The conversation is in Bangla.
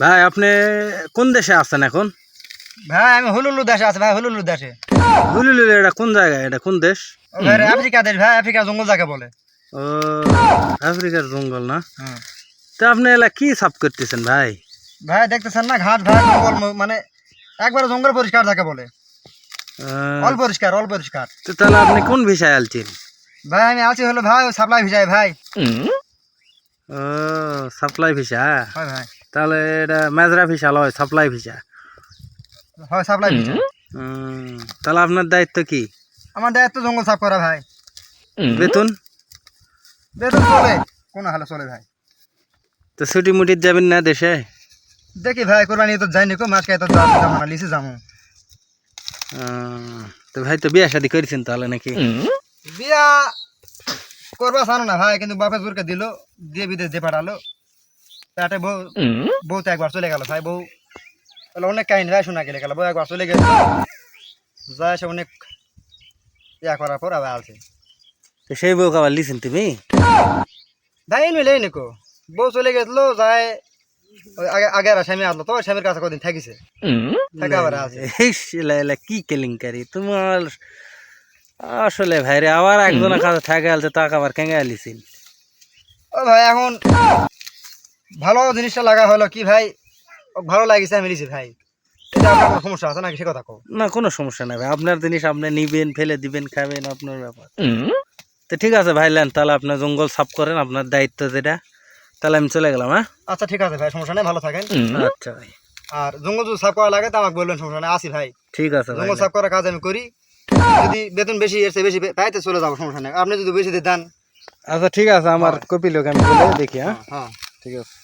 ভাই আপনি কোন দেশে আছেন এখন? ভাই আমি হুলুলু দেশে আছে ভাই, হুলুলু দেশে। হুলুলু এটা কোন জায়গায়, এটা কোন দেশ? ও ভাই আফ্রিকা দেশ ভাই, আফ্রিকা জঙ্গল যাকে বলে। ও আফ্রিকার জঙ্গল না? হুম। তা আপনি এলা কি সাফ করতেছেন ভাই? ভাই দেখতেছেন না ঘাট ভাই, জঙ্গল মানে একবারে জঙ্গল পরিষ্কার যাকে বলে। অল পরিষ্কার, অল পরিষ্কার। তো তাহলে আপনি কোন ভিসায় আলছেন? ভাই আমি আছি হলো ভাই ওই সাপ্লাই ভিসায় ভাই। ও সাপ্লাই ভিসা। হয় ভাই, তাহলে এটা মেজরা ভিসা লয়, সাপ্লাই ভিসা। হয় সাপ্লাই ভিসা। তাহলে আপনার দায়িত্ব কি? আমার দায়িত্ব জঙ্গল সাফ করা ভাই। বেতন? বেতন চলে, কোনো হালে চলে ভাই। তো ছুটি মুটির যাবেন না দেশে? দেখি ভাই কোরবানি তো যাইনি কো, মাছ খাই তো জামানা লিসে যাবো। তো ভাই তো বিয়া শাদি করেছেন তাহলে নাকি? বিয়া করবা জানো না ভাই, কিন্তু বাপে জোরকে দিল, দিয়ে বিদেশ দিয়ে পাঠালো। তাতে বউ, বউ তো একবার চলে গেল ভাই। বউ তাহলে অনেক কাহিনী ভাই শোনা গেলে গেল, বউ একবার চলে গেল, যায় সে অনেক ইয়া করার পর আবার আসে। তো সেই বউ আবার লিছেন তুমি? ভাই মিলে নিকো, বউ চলে গেছিল, যায় ওই আগে আগে আর স্বামী আসলো, তো ওই স্বামীর কাছে কদিন থাকিছে, থাকে আবার আসে। এলা কি কেলেঙ্কারি তোমার! আসলে ভাই রে, আবার একজনের কাছে থাকে আলতে তাকে আবার কেঙ্গে আলিছেন? ও ভাই এখন ভালো জিনিসটা লাগা হলো কি ভাই, ও ভালো লাগিছে আমি নিছি ভাই। এটা আপনার কোনো সমস্যা আছে নাকি সে কথা কও? না কোনো সমস্যা নাই ভাই, আপনার জিনিস আপনি নিবেন, ফেলে দিবেন, খাবেন, আপনার ব্যাপার। তো ঠিক আছে ভাই, লেন তাহলে আপনার জঙ্গল সাফ করেন, আপনার দায়িত্ব যেটা। তাহলে আমি চলে গেলাম, হ্যাঁ? আচ্ছা ঠিক আছে ভাই, সমস্যা নেই, ভালো থাকেন। আচ্ছা ভাই, আর জঙ্গল যদি সাফ করা লাগে তো আমাকে বলবেন, সমস্যা নেই, আসি ভাই। ঠিক আছে ভাই। জঙ্গল সাফ করার কাজ আমি করি, যদি বেতন বেশি এর চেয়ে বেশি পাইতে চলে যাবো, সমস্যা নেই। আপনি যদি বেশি দেন। আচ্ছা ঠিক আছে, আমার কপি লোক আমি বলে দেখি, হ্যাঁ? হ্যাঁ ঠিক আছে।